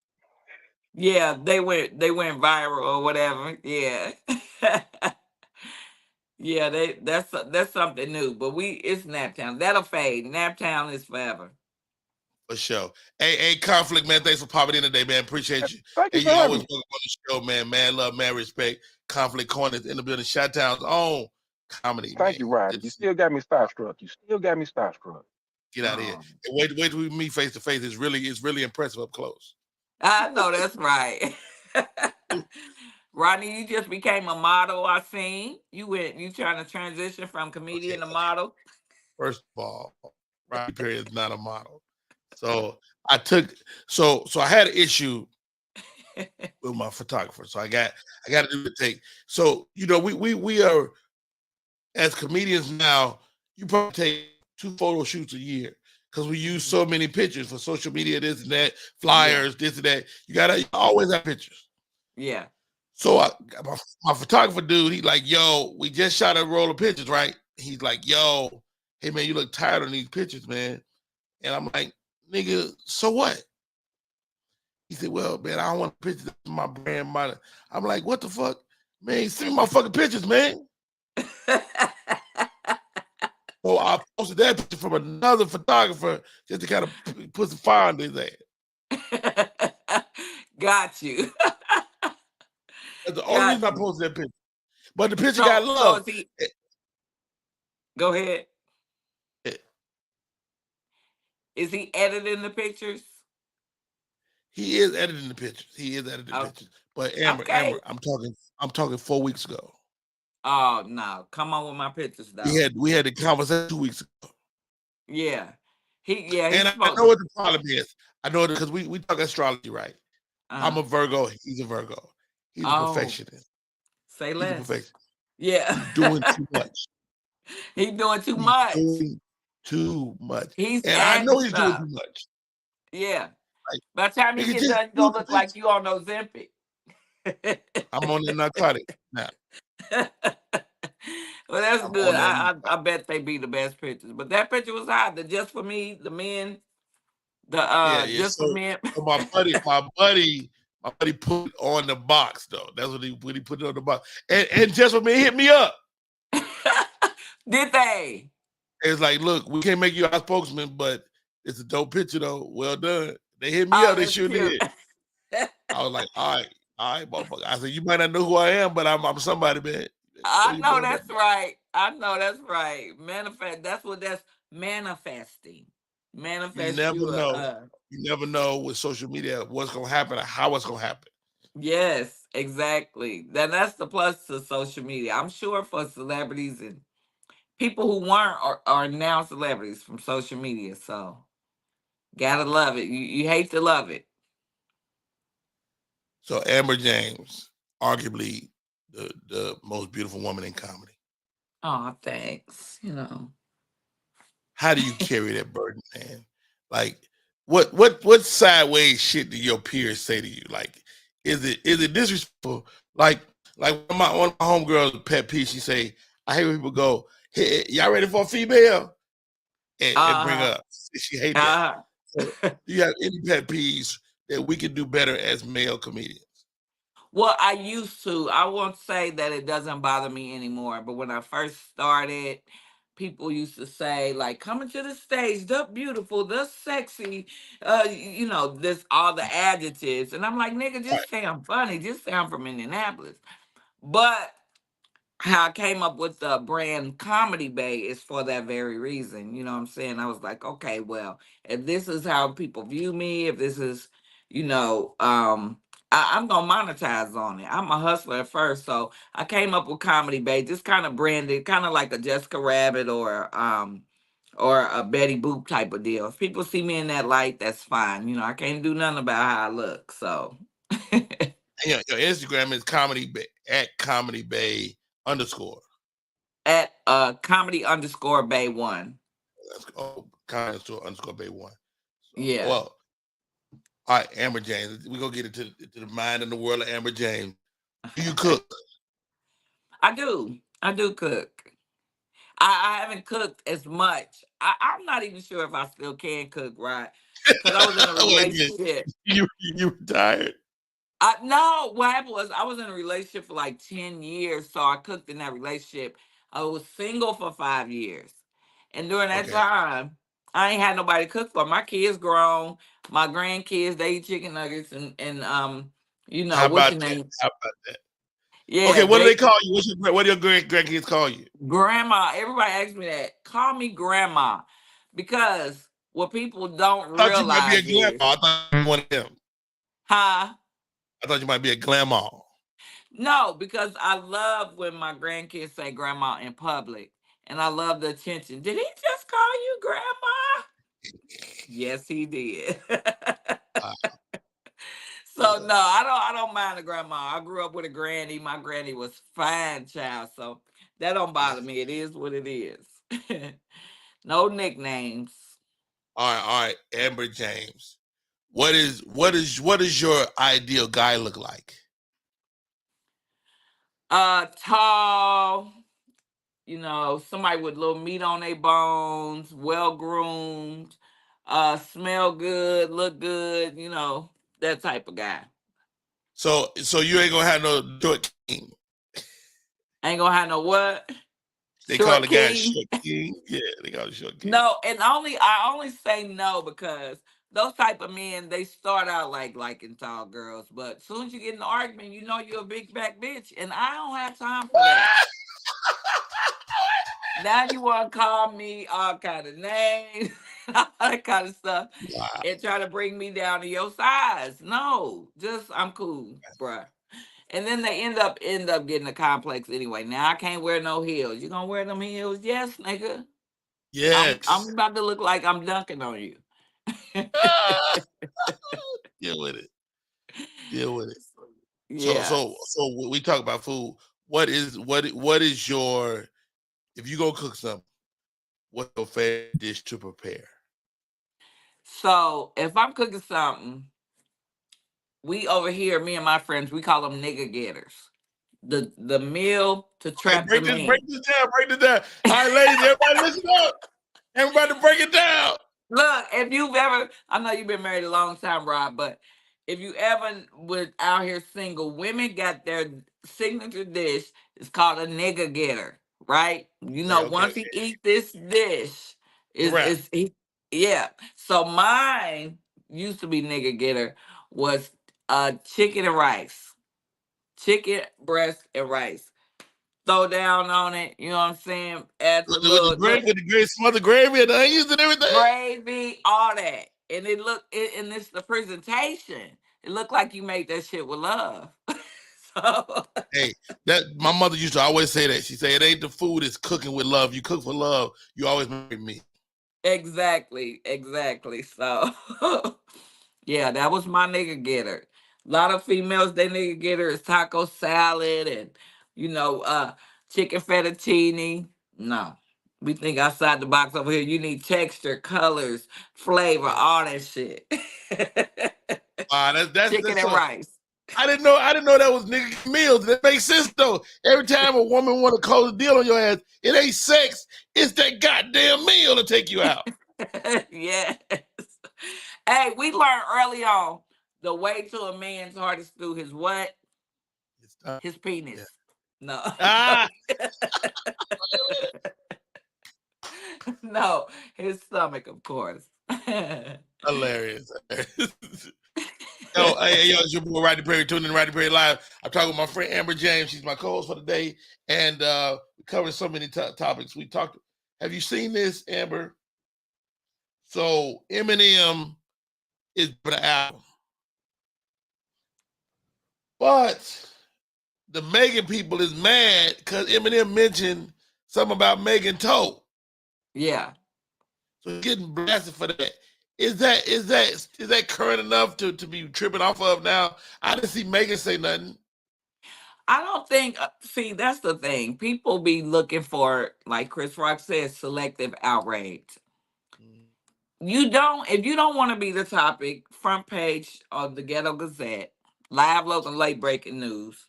they went viral or whatever. Yeah. Yeah, that's something new. But it's Naptown. That'll fade. Naptown is forever. For sure. Hey, conflict, man. Thanks for popping in today, man. Appreciate you. Thank you Hey, for you always having me. welcome on the show, man. Man love, man respect. Conflict corners in the building. Chi-Town's own comedy, man. Thank you, Ryder. Good to You see you. still got me starstruck. You still got me starstruck. Get out of here. Oh, And wait till we meet face to face. It's really impressive up close. I know that's right. Rodney, you just became a model. I seen you trying to transition from comedian to Okay. model. First of all, Rodney Perry is not a model. So I took so I had an issue with my photographer. So I got to do the take. So we are as comedians now. You probably take 2 photo shoots a year because we use so many pictures for social media, this and that, Yeah, flyers, this and that. You always have pictures. yeah. So my photographer dude, he like, yo, we just shot a roll of pictures, right? He's like, yo, hey man, you look tired on these pictures, man. And I'm like, nigga, so what? He said, well, man, I don't want pictures of my brand. I'm like, what the fuck? Man, send me my fucking pictures, man. So I posted that picture from another photographer just to kind of put some fire under his ass. Got you. That's the only Got reason I you. posted that picture. But the picture got So love. is he? Go ahead. Is he editing the pictures? He is editing the pictures. Okay. But Amber, Okay. I'm talking 4 weeks ago. Oh no! Come on with my pictures, though. We had the conversation 2 weeks ago. Yeah. And He's I supposed know to. what the problem is. I know it because we talk astrology, right? I'm Uh, a Virgo. He's a Virgo. He's a oh, perfectionist. say He's a less. perfectionist. Yeah. He's doing too much. He's doing too He's much. doing too much. He's And I adding know he's doing stuff. too much. Yeah. Like, By the time you nigga, get just done, you're do gonna look this. like you on Ozempic. I'm on the narcotic now. Well, that's I'm good. on that. I bet they be the best pictures. But that picture was hot. The just for me, the men, Yeah. just for men. So my buddy put it on the box though. That's what he put it on the box. And just for me, hit me up. Did they? It's like, look, we can't make you our spokesman, but it's a dope picture though. Well done. They hit me Oh, up. They that's sure cute. did. I was like, all right, motherfucker. I said, you might not know who I am, but I'm somebody, man. Show I your know boy that. that's right. I know that's right. Manifest. That's manifesting. You Manifest never you a know. You never know with social media what's gonna happen or how it's gonna happen. yes, exactly. That's the plus to social media. I'm sure for celebrities and people who weren't are now celebrities from social media. So gotta love it. You hate to love it. So Amber James, arguably the most beautiful woman in comedy. Oh, thanks. How do you carry that burden, man? Like, what sideways shit do your peers say to you? Like, is it disrespectful? Like one of my homegirls pet peeve. She say, I hate when people go, "Hey, y'all ready for a female?" And bring Uh up. She hate that. huh. So, do you have any pet peeves that we could do better as male comedians? Well, I used to. I won't say that it doesn't bother me anymore, but when I first started, people used to say like, "Coming to the stage, the beautiful, the sexy," this all the adjectives, and I'm like, "Nigga, Right. just say I'm funny. Just say I'm from Indianapolis." But how I came up with the brand Comedy Bay is for that very reason. You know what I'm saying? I was like, okay, well, if this is how people view me, if this is, I'm gonna monetize on it. I'm a hustler at first, so I came up with Comedy Bay, just kind of branded, kind of like a Jessica Rabbit or a Betty Boop type of deal. If people see me in that light, that's fine. I can't do nothing about how I look. So Yeah, your Instagram is comedy bay, at comedy bay underscore. at comedy underscore Bay one. Comedy underscore bay one. So, Yeah. well, all right, Amber James. We're gonna get into the mind and the world of Amber James. Do you cook? I do. I do cook. I haven't cooked as much. I'm not even sure if I still can cook, right? Because I was in a Wait a minute. relationship. You retired? No, what happened was I was in a relationship for like 10 years, so I cooked in that relationship. I was single for 5 years. And during that Okay. time, I ain't had nobody to cook for. My kids grown, my grandkids, they eat chicken nuggets and How what's about your that? name? How about that? Okay, Yeah, what do they they call you? What do your grandkids call you? grandma, everybody asks me that. Call me grandma. Because what people don't I thought you might be a realize grandma. is, I thought you were one of them. huh? I thought you might be a grandma. No, because I love when my grandkids say grandma in public. And I love the attention. Did he just call you grandma? Yes, he did. Wow. So no, I don't mind a grandma. I grew up with a granny. My granny was fine child. So that don't bother me. It is what it is. No nicknames. All right, Amber James. What is your ideal guy look like? Tall, somebody with little meat on their bones, well groomed, smell good, look good, that type of guy. So you ain't gonna have no short king. Ain't gonna have no what? They call Short the guy king? short king. Yeah, they call it short king. No, and I only say no because those type of men they start out like liking tall girls, but as soon as you get in an argument, you know you're a big back bitch, and I don't have time for that. Now you want to call me all kind of names, all that kind of stuff, Wow. and try to bring me down to your size. No, just I'm cool, bruh. And then they end up getting a complex anyway. Now I can't wear no heels. You gonna wear them heels? Yes, nigga. I'm Yes. about to look like I'm dunking on you. Ah, deal with it. Deal with it. So Yeah. so so when we talk about food. What is your if you go cook something? What's your favorite dish to prepare? So if I'm cooking something, we over here, me and my friends, we call them nigga getters. The meal to Okay, trap the break man. this down, break this down. All right, ladies, everybody listen up. Everybody break it down. Look, if you've ever, I know you've been married a long time, Rob, but if you ever was out here single, women got their signature dish. It's called a nigga getter, right? Okay, okay, Once he okay. eat this dish, It's a wrap. yeah. So mine used to be nigga getter was chicken and rice, chicken breast and rice. throw down on it. You know what I'm saying? Add the little With the gravy, smothered gravy and the onions and everything. gravy, all that, and and it's the presentation. It looked like you made that shit with love. So Hey, that my mother used to always say that. She said, "It ain't the food; it's cooking with love. You cook for love. You always make me." exactly, exactly. So yeah, that was my nigga getter. A lot of females, they nigga getter is taco salad and chicken fettuccine. No. We think outside the box over here. You need texture, colors, flavor, all that shit. That's Chicken and so. rice. I didn't know that was nigga meals. That makes sense though. Every time a woman want to close a deal on your ass, it ain't sex. It's that goddamn meal to take you out. Yes. Hey, we learned early on the way to a man's heart is through his what? His penis. Yeah. No. Ah, No, his stomach, of course. hilarious. Yo, it's your boy Rodney Perry, tuning in Rodney Perry Live. I'm talking with my friend Amber James. She's my co-host for the day, and we covered so many topics. We talked. Have you seen this, Amber? So Eminem is for the album, but the Megan people is mad because Eminem mentioned something about Megan Toe. Yeah. So he's getting blasted for that. Is that current enough to be tripping off of now? I didn't see Megan say nothing. I don't think, see, that's the thing. People be looking for, like Chris Rock says, selective outrage. If you don't want to be the topic, front page of the Ghetto Gazette, live, local, late breaking news,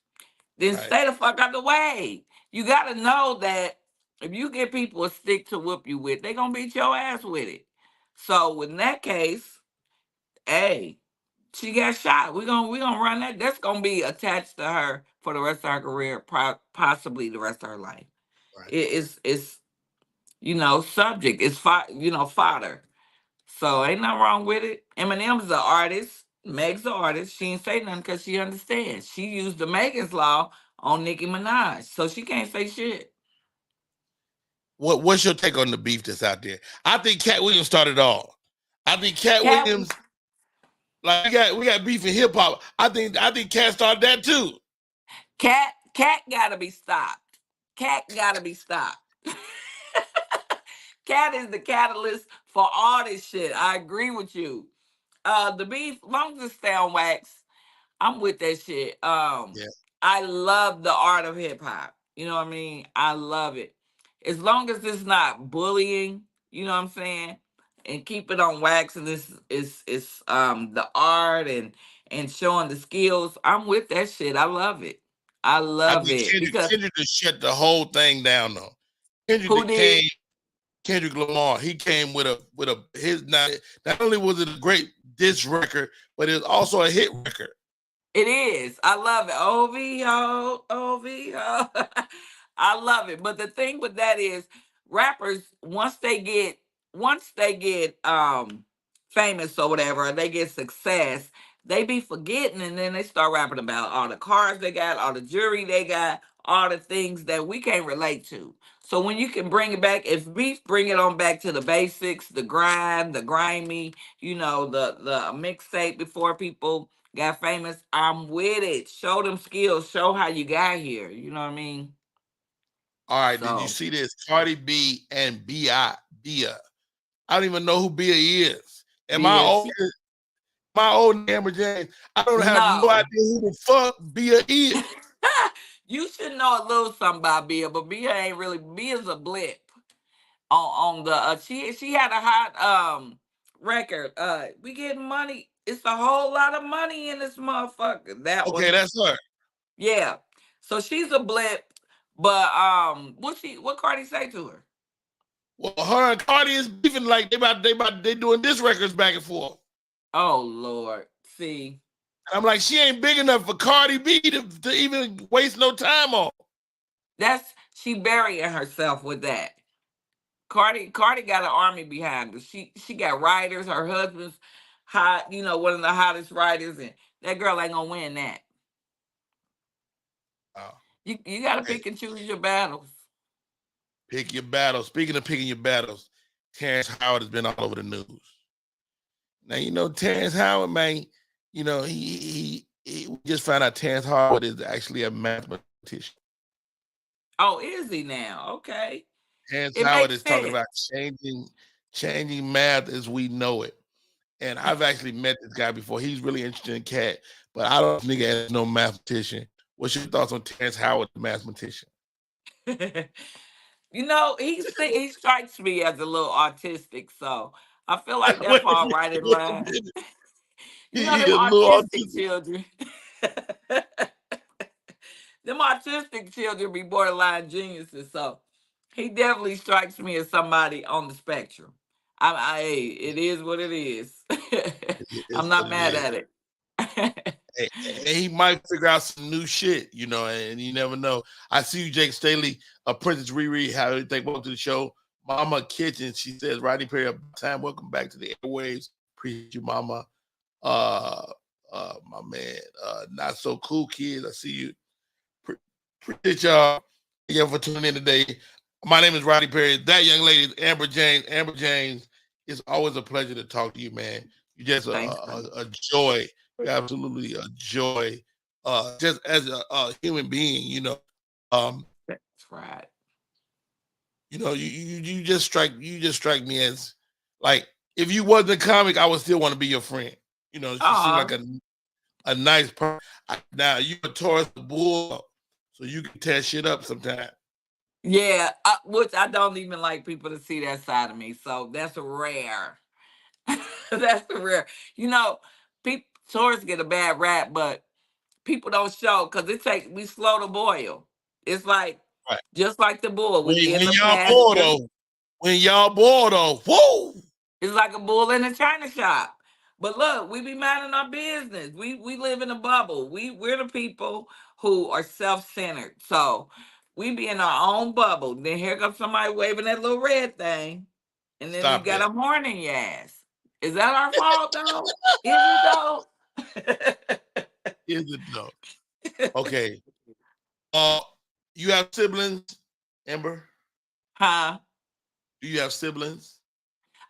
then Right, stay the fuck out the way. You got to know that if you get people a stick to whoop you with, they going to beat your ass with it. So in that case, hey, she got shot. We gonna run that. That's gonna be attached to her for the rest of her career, possibly the rest of her life. right. It's subject. It's fodder. So ain't nothing wrong with it. Eminem's the artist. Meg's the artist. She ain't say nothing because she understands. She used the Megan's Law on Nicki Minaj, so she can't say shit. What's your take on the beef that's out there? I think Cat Williams started all. I think Cat Cat Williams, like we got beef in hip hop. I think Cat started that too. Cat gotta be stopped. Cat gotta be stopped. Cat is the catalyst for all this shit. I agree with you. The beef, long as it stay on wax, I'm with that shit. Yeah, I love the art of hip hop. You know what I mean? I love it. As long as it's not bullying, you know what I'm saying? And keep it on wax and this is the art and showing the skills. I'm with that shit. I love it. I I love think it Kendrick because Kendrick just shut the whole thing down though. Kendrick who that did? came Kendrick Lamar. He came with a his not only was it a great diss record, but it's also a hit record. It is. I love it. OVO, OVO. I love it. But the thing with that is rappers once they get famous or whatever, or they get success, they be forgetting and then they start rapping about all the cars they got, all the jewelry they got, all the things that we can't relate to. So when you can bring it back, if beef bring it on back to the basics, the grind, the grimy, the mixtape before people got famous, I'm with it. Show them skills. Show how you got here. You know what I mean? All right, did you So see this? Cardi B and Bia. I don't even know who Bia is. Am I BS. old? My old Amber James. I don't have no idea No. who the fuck Bia is. You should know a little something about Bia, but Bia ain't really Bia's a blip on the she had a hot record. We getting money. It's a whole lot of money in this motherfucker. That Okay, one. that's her. Yeah. So she's a blip, but what Cardi say to her? Well, her and Cardi is beefing like they doing diss records back and forth. Oh Lord. See. And I'm like, she ain't big enough for Cardi B to even waste no time on. She burying herself with that. Cardi got an army behind her. She got writers. Her husband's hot, one of the hottest writers, and that girl ain't gonna win that. Oh. You got to Okay, pick and choose your battles. pick your battles. Speaking of picking your battles, Terrence Howard has been all over the news. Now you know Terrence Howard, man. You know he we just found out Terrence Howard is actually a mathematician. Oh, is he now? Okay. Terrence It Howard makes is talking sense. about changing math as we know it. And I've actually met this guy before. He's really interested in cat, but I don't think nigga as no mathematician. What's your thoughts on Terrence Howard, the mathematician? He strikes me as a little autistic, so I feel like that wait, fall right in wait a line. minute. Them He a little autistic autistic. children. Them autistic children be borderline geniuses, so he definitely strikes me as somebody on the spectrum. Hey, it is what it is. I'm It's what not it mad is. at it. And he might figure out some new shit, you know, and you never know. I see you, Jake Staley, Princess Riri, how everything welcome to the show. Mama Kitchen, she says, Rodney Perry, about time, welcome back to the airwaves. Appreciate you, Mama. Uh my man, not so cool kids. I see you. Appreciate y'all again for tuning in today. My name is Rodney Perry. That young lady, Amber James. Amber James, it's always a pleasure to talk to you, man. You're just Thanks, brother. a joy. You're absolutely a joy. Just as a human being, um, That's right. you just strike me as like if you wasn't a comic, I would still want to be your friend. You know, she seemed like Oh, a nice person. Now you a Taurus bull, so you can tear shit up sometimes. yeah. Which I don't even like people to see that side of me, so that's rare. That's rare. You know, people Taurus get a bad rap, but people don't show because we slow to boil. It's like Right. just like the bull. We get in When the y'all bored pasture. though, whoa, It's like a bull in a china shop. But look, we be minding our business. We live in a bubble. We're the people who are self-centered. So we be in our own bubble. Then here comes somebody waving that little red thing. And then you stop got that. a horn in your ass. Is that our fault though? Is it though? Is it though? Okay. Uh, you have siblings, Amber? Huh? Do you have siblings?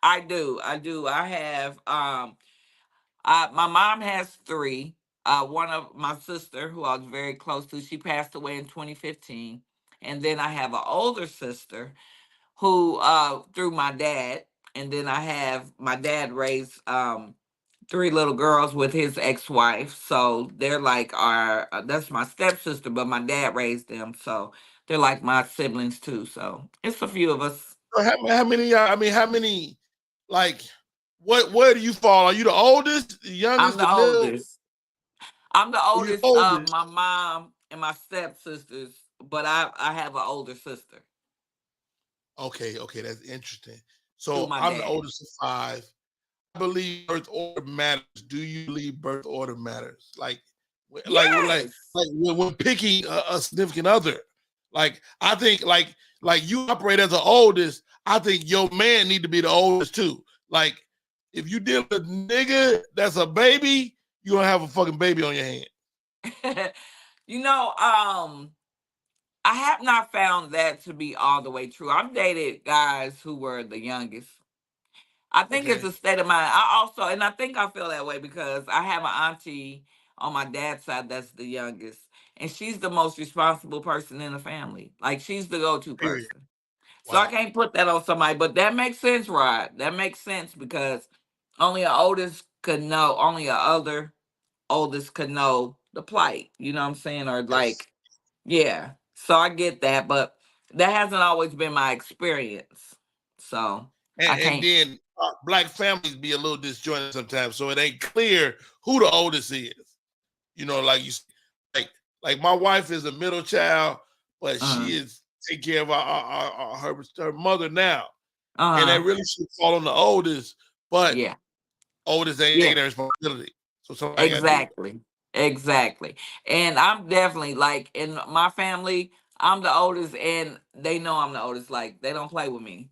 I do. I do. I have my mom has three. One of my sister, who I was very close to, she passed away in 2015. And then I have an older sister who through my dad. And then I have my dad raised three little girls with his ex-wife. So they're like our that's my stepsister, but my dad raised them. So they're like my siblings too. So it's a few of us. So how many y'all? I mean, how many? Like, where do you fall? Are you the oldest, the I'm youngest, the the middle? oldest. I'm the Or you the oldest of oldest? my mom and my stepsisters, but I have an older sister Okay, that's interesting. through So my I'm the dad. oldest of five. I believe birth order matters. Do you believe birth order matters? Yes. When picking a significant other, like I think like you operate as the oldest. I think your man need to be the oldest too. Like if you deal with a nigga that's a baby, you gonna have a fucking baby on your hand. you know, I have not found that to be all the way true. I've dated guys who were the youngest. I think it's Okay, a state of mind. I also, and I think I feel that way because I have an auntie on my dad's side that's the youngest, and she's the most responsible person in the family. Like she's the go-to period. person. So I Wow, can't put that on somebody, but that makes sense, Rod. That makes sense because only a oldest could know, only a other oldest could know the plight. You know what I'm saying? Or yes. like, yeah. So I get that, but that hasn't always been my experience. So I And can't. then black families be a little disjointed sometimes, so it ain't clear who the oldest is. You know, like like like my wife is a middle child, but Uh she is take care of her mother now, and that huh. really should fall on the oldest. But Yeah. oldest ain't Yeah. taking that responsibility, so somebody got to do it. Exactly. Exactly. And I'm definitely like in my family, I'm the oldest and they know I'm the oldest. Like they don't play with me.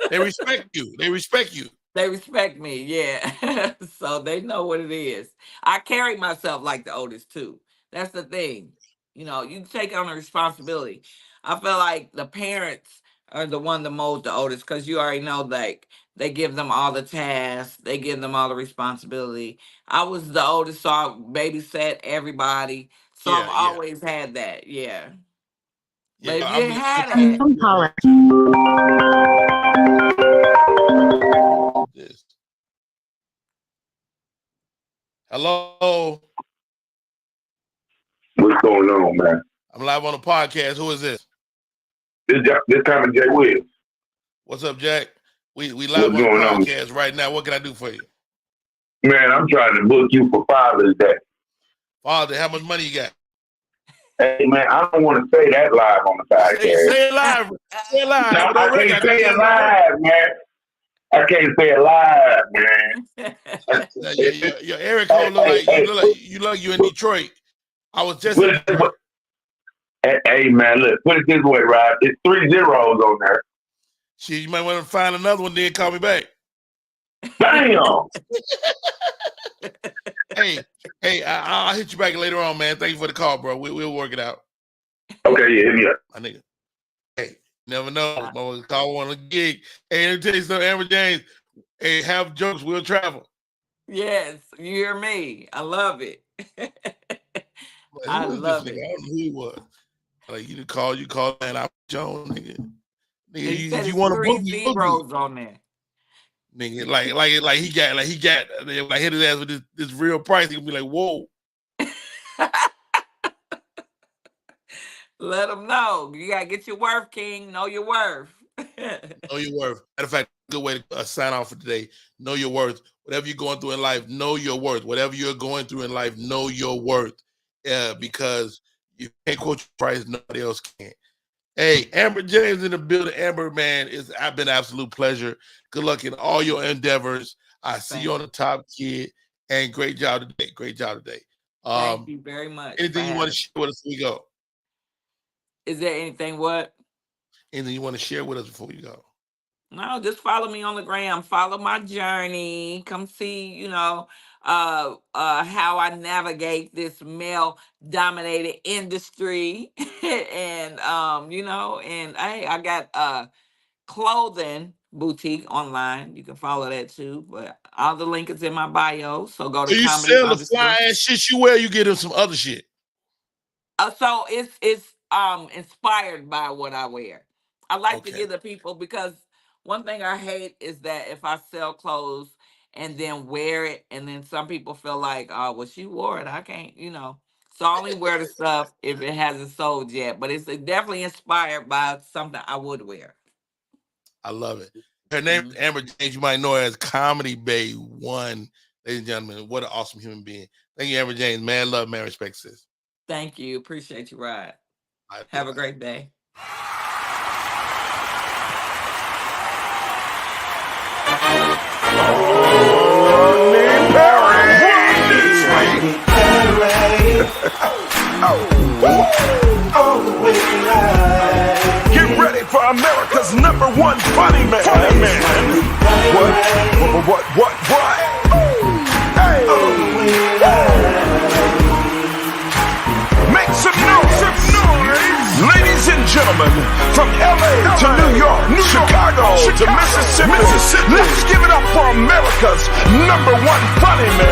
They respect you. They respect you. They respect me, yeah. So they know what it is. I carry myself like the oldest too. That's the thing. You know, you take on the responsibility. I feel like the parents are the one that mold the oldest because you already know, like, they give them all the tasks, they give them all the responsibility. I was the oldest, so I babysat everybody. So I've Yeah, yeah, always had that, yeah. yeah. But if you I mean, had I it, this. Hello, What's going on, man? I'm live on the podcast. Who is this? This time of Jay Williams. What's up, Jack? We live What's on the going on? podcast right now. What can I do for you? Man, I'm trying to book you for Father's Day. Father, how much money you got? Hey, man, I don't want to say that live on the podcast. Say it live. Say it live. No, Put I on record. can't say it live, man. I can't say it live, man. Your area code look like you look you in Detroit. I was just in Detroit. Hey, man, look, put it this way, Rod. It's 3 zeros on there. Shit, you might want to find another one, then call me back. Damn. Hey, I'll hit you back later on, man. Thank you for the call, bro. We'll work it out. Okay, yeah, hit me up. My nigga. Hey, never know. I'm gonna call one a gig. Hey, let me tell you something, Amber James. Hey, have jokes, we'll travel. yes, you hear me. I love it. I Who is love this nigga? it. I don't know who he was. Like you call man out Jones, nigga. Nigga, He said if you it's want to 3 book me, book me. zeros on there. Nigga, like he got hit his ass with this real price. He gonna be like, whoa. Let them know. You gotta get your worth, King. Know your worth. Know your worth. Matter of fact, good way to sign off for today. Know your worth. Whatever you're going through in life, know your worth. Whatever you're going through in life, know your worth. Because you can't quote your price, nobody else can. Hey, Amber James in the building. Amber, man, I've been an absolute pleasure. Good luck in all your endeavors. I see you on the top, kid. And great job today. Great job today. Thank you very much. Anything you want to share with us before we go? Is there anything what? Anything you want to share with us before we go? No, just follow me on the gram. Follow my journey. Come see, how I navigate this male dominated industry. And and hey, I got clothing boutique online. You can follow that too. But all the link is in my bio. So go to So you comedy sell the underscore. fly ass shit you wear, you get him some other shit. So it's inspired by what I wear. I like to Okay. give the people, because one thing I hate is that if I sell clothes and then wear it, and then some people feel like, oh, well, she wore it, I can't, So I only wear the stuff if it hasn't sold yet. But it's definitely inspired by something I would wear. I love it. Her name is Amber James. You might know her as Comedy Bay 1. Ladies and gentlemen, what an awesome human being. Thank you, Amber James. Man, love, man, respect, sis. Thank you. Appreciate you, Rod. Have a great day. Get ready for America's #1 funny man. What? Hey. Make some noise. Ladies and gentlemen, from LA to New York, Chicago to Mississippi, let's give it up for America's #1 funny man.